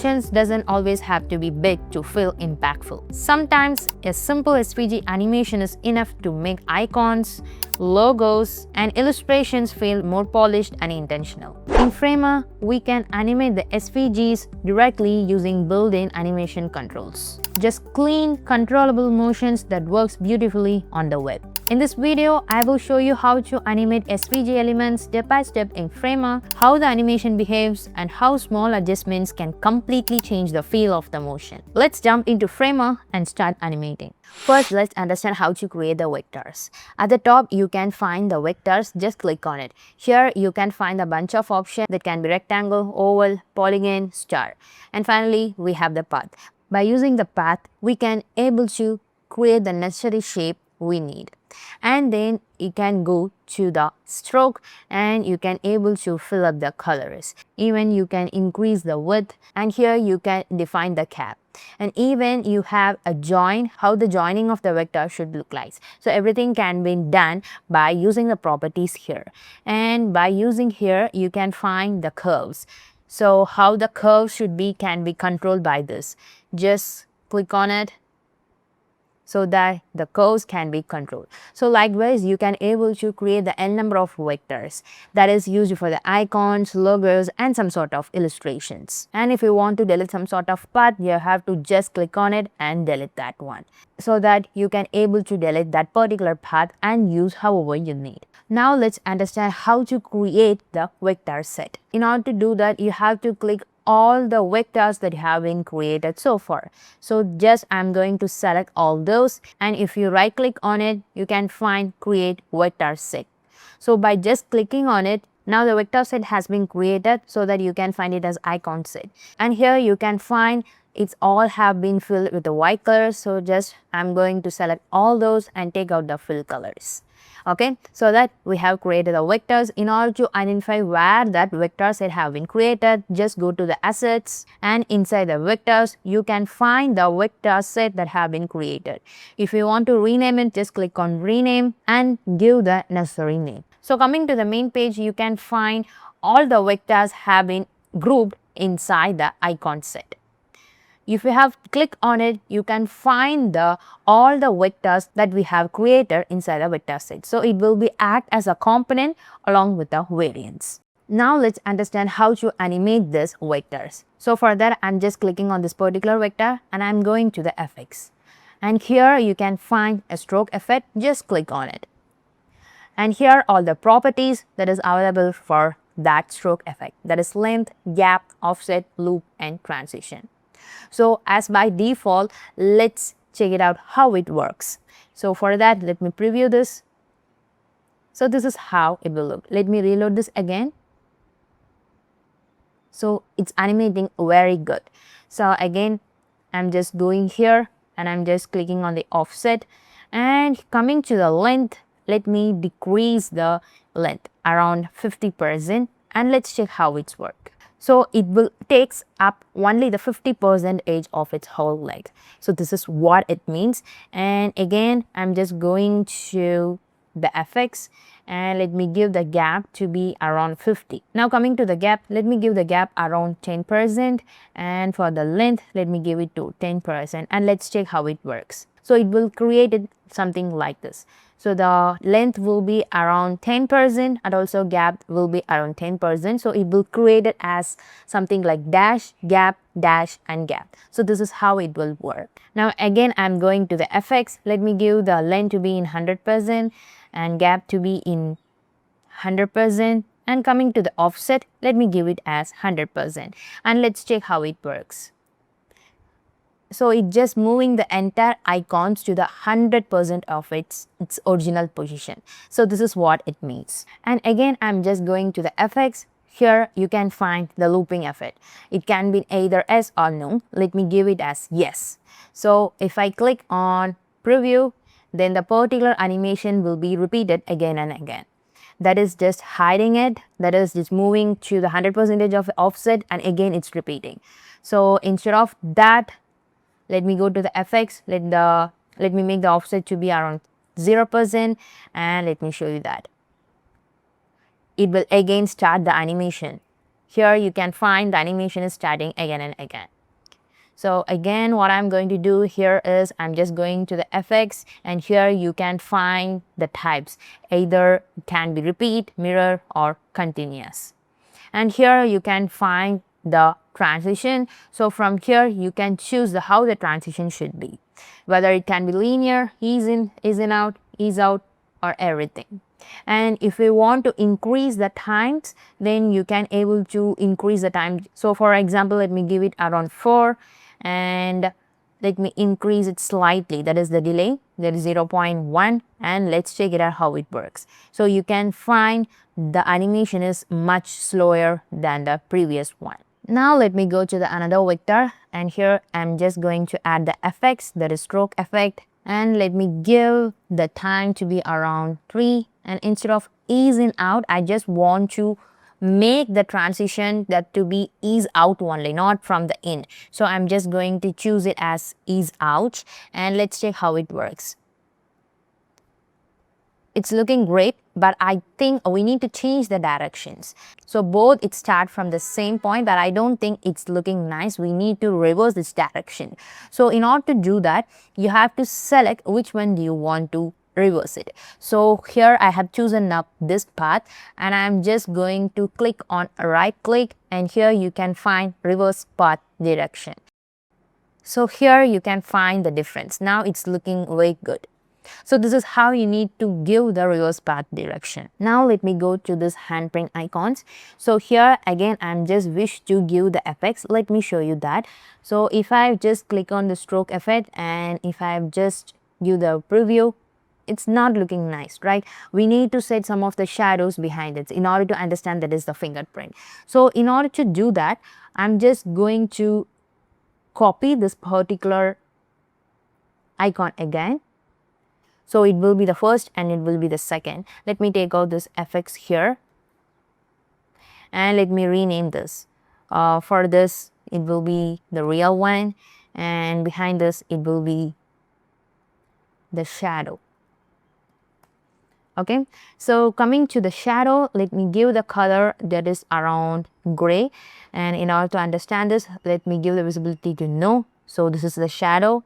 animations doesn't always have to be big to feel impactful. Sometimes a simple SVG animation is enough to make icons, logos, and illustrations feel more polished and intentional. In Framer, we can animate the SVGs directly using built-in animation controls. Just clean, controllable motions that works beautifully on the web. In this video, I will show you how to animate SVG elements step by step in Framer, how the animation behaves, and how small adjustments can completely change the feel of the motion. Let's jump into Framer and start animating. First, let's understand how to create the vectors. At the top, you can find the vectors, just click on it. Here, you can find a bunch of options that can be rectangle, oval, polygon, star. And finally, we have the path. By using the path, we can able to create the necessary shape we need. And then you can go to the stroke and you can able to fill up the colors. Even you can increase the width, and here you can define the cap. And even you have a join, how the joining of the vector should look like. So everything can be done by using the properties here. And by using here, you can find the curves. So how the curve should be can be controlled by this. Just click on it so that the curves can be controlled. So likewise, you can able to create the n number of vectors that is used for the icons, logos, and some sort of illustrations. And if you want to delete some sort of path, you have to just click on it and delete that one, so that you can able to delete that particular path and use however you need. Now let's understand how to create the vector set. In order to do that, you have to click all the vectors that have been created so far. So just I'm going to select all those, and if you right click on it, you can find create vector set. So by just clicking on it, now the vector set has been created so that you can find it as icon set. And here you can find it's all have been filled with the white color. So just I'm going to select all those and take out the fill colors. Okay, so that we have created the vectors. In order to identify where that vector set have been created, just go to the assets, and inside the vectors, you can find the vector set that have been created. If you want to rename it, just click on rename and give the necessary name. So coming to the main page, you can find all the vectors have been grouped inside the icon set. If you have click on it, you can find all the vectors that we have created inside the vector set. So it will be act as a component along with the variants. Now let's understand how to animate these vectors. So for that, I'm just clicking on this particular vector and I'm going to the effects. And here you can find a stroke effect, just click on it. And here all the properties that is available for that stroke effect, that is length, gap, offset, loop, and transition. So as by default, let's check it out how it works. So for that, let me preview this. So this is how it will look. Let me reload this again. So it's animating very good. So again, I'm just going here and I'm just clicking on the offset, and coming to the length, let me decrease the length around 50%, and let's check how it's work. So it will takes up only the 50% of its whole length. So this is what it means. And again, I'm just going to the effects and let me give the gap to be around 50. Now coming to the gap, let me give the gap around 10%, and for the length, let me give it to 10%, and let's check how it works. So it will create it something like this. So the length will be around 10% and also gap will be around 10%. So it will create it as something like dash, gap, dash, and gap. So this is how it will work. Now again, I'm going to the effects. Let me give the length to be in 100% and gap to be in 100%. And coming to the offset, let me give it as 100%. And let's check how it works. So it's just moving the entire icons to the 100% of its original position. So this is what it means. And again, I'm just going to the effects. Here you can find the looping effect. It can be either yes or no. Let me give it as yes. So if I click on preview, then the particular animation will be repeated again and again. That is just hiding it. That is just moving to the 100% of offset, and again it's repeating. So instead of that, let me go to the effects. Let me make the offset to be around 0%, and let me show you that. It will again start the animation. Here you can find the animation is starting again and again. So again, what I'm going to do here is I'm just going to the effects, and here you can find the types. Either it can be repeat, mirror, or continuous. And here you can find the transition. So from here you can choose how the transition should be, whether it can be linear, ease in out, ease out, or everything. And if we want to increase the times, then you can able to increase the time. So for example, let me give it around 4, and let me increase it slightly, that is the delay, that is 0.1, and let's check it out how it works. So you can find the animation is much slower than the previous one. Now let me go to the another vector, and here I'm just going to add the effects, that is stroke effect, and let me give the time to be around 3, and instead of ease in out, I just want to make the transition that to be ease out only, not from the in. So I'm just going to choose it as ease out, and let's check how it works. It's looking great, but I think we need to change the directions. So both it start from the same point, but I don't think it's looking nice. We need to reverse this direction. So in order to do that, you have to select which one do you want to reverse it. So here I have chosen up this path, and I'm just going to click on right click, and here you can find reverse path direction. So here you can find the difference. Now it's looking very good. So this is how you need to give the reverse path direction. Now let me go to this handprint icons. So here again I'm just wish to give the effects. Let me show you that. So if I just click on the stroke effect, and if I just give the preview, it's not looking nice, right? We need to set some of the shadows behind it in order to understand that is the fingerprint. So in order to do that, I'm just going to copy this particular icon again. So it will be the first and it will be the second. Let me take out this FX here, and let me rename this. For this, it will be the real one, and behind this, it will be the shadow. Okay, so coming to the shadow, let me give the color that is around gray, and in order to understand this, let me give the visibility to no. So this is the shadow,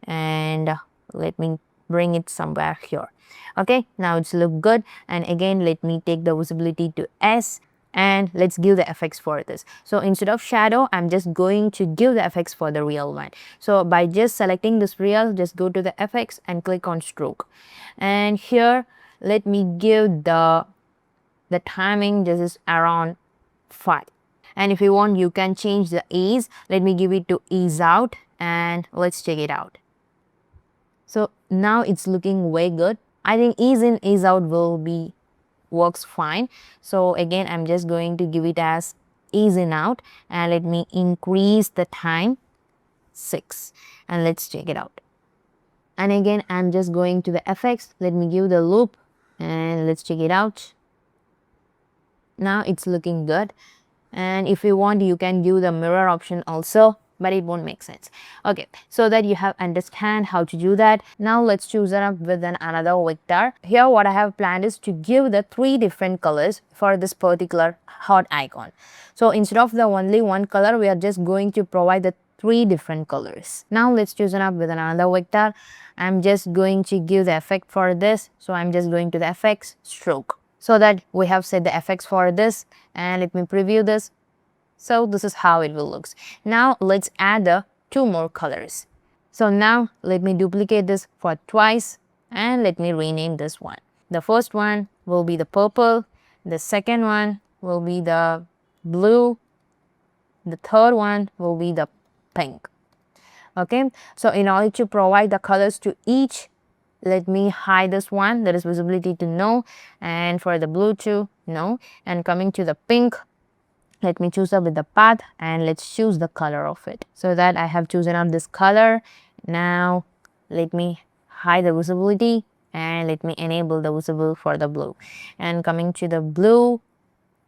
and let me bring it somewhere here. Okay, now it's look good, and again let me take the visibility to S, and let's give the effects for this. So instead of shadow, I'm just going to give the effects for the real one. So by just selecting this real, just go to the effects and click on stroke, and here let me give the timing. This is around 5, and if you want you can change the ease. Let me give it to ease out, and let's check it out. So now it's looking way good. I think ease in, ease out will be works fine. So again, I'm just going to give it as ease in out, and let me increase the time 6, and let's check it out. And again, I'm just going to the effects. Let me give the loop, and let's check it out. Now it's looking good, and if you want you can give the mirror option also, but it won't make sense. Okay, so that you have understand how to do that. Now let's choose it up with another vector. Here what I have planned is to give the 3 different colors for this particular hot icon. So instead of the only one color, we are just going to provide the 3 different colors. Now let's choose it up with another vector. I'm just going to give the effect for this. So I'm just going to the effects, stroke. So that we have set the effects for this, and let me preview this. So this is how it will look. Now let's add the 2 more colors. So now let me duplicate this for twice, and let me rename this one. The first one will be the purple, the second one will be the blue, the third one will be the pink. Okay, so in order to provide the colors to each, let me hide this one, that is visibility to no, and for the blue to no, and coming to the pink, let me choose up with the path, and let's choose the color of it. So that I have chosen up this color. Now let me hide the visibility, and let me enable the visible for the blue, and coming to the blue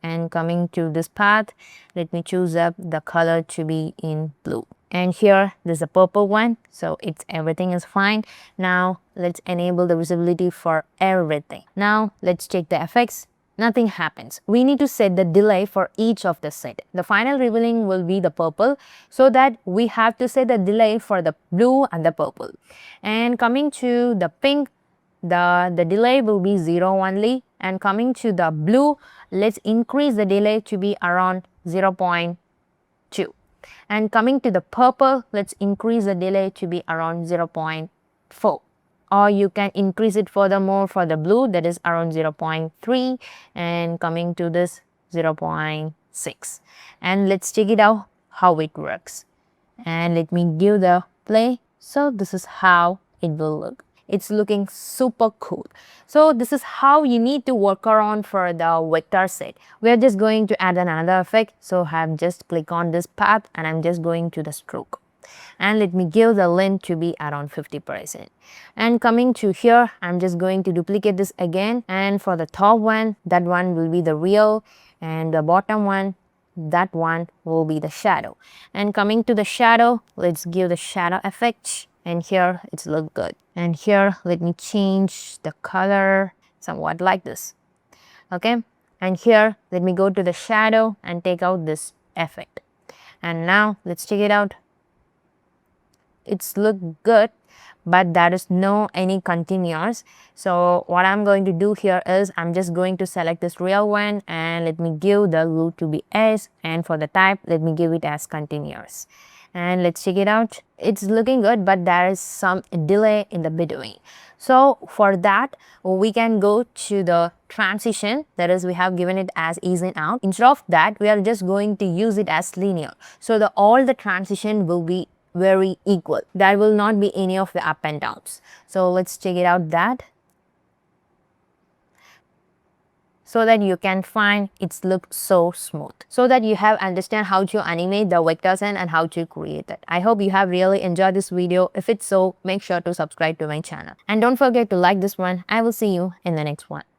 and coming to this path, let me choose up the color to be in blue. And here there's a purple one, so it's everything is fine. Now let's enable the visibility for everything. Now let's check the effects. nothing happens. We need to set the delay for each of the set. The final revealing will be the purple, so that we have to set the delay for the blue and the purple. And coming to the pink, the delay will be 0 only, and coming to the blue, let's increase the delay to be around 0.2. And coming to the purple, let's increase the delay to be around 0.4. Or you can increase it furthermore for the blue, that is around 0.3, and coming to this 0.6. And let's check it out how it works. And let me give the play. So this is how it will look. It's looking super cool. So this is how you need to work around for the vector set. We are just going to add another effect. So I'm just click on this path and I'm just going to the stroke. And let me give the length to be around 50%. And coming to here, I'm just going to duplicate this again. And for the top one, that one will be the real, and the bottom one, that one will be the shadow. And coming to the shadow, let's give the shadow effect. And here it's look good. And here, let me change the color somewhat like this. Okay. And here, let me go to the shadow and take out this effect. And now let's check it out. It's look good, but there is no any continuous. So what I'm going to do here is I'm just going to select this real one and let me give the root to be S, and for the type, let me give it as continuous. And let's check it out. It's looking good, but there is some delay in the between. So for that, we can go to the transition, that is we have given it as ease in out. Instead of that, we are just going to use it as linear. So all the transition will be very equal. There will not be any of the up and downs. So let's check it out that. So that you can find it's look so smooth. So that you have understand how to animate the vectors and how to create it. I hope you have really enjoyed this video. If it's so, make sure to subscribe to my channel. And don't forget to like this one. I will see you in the next one.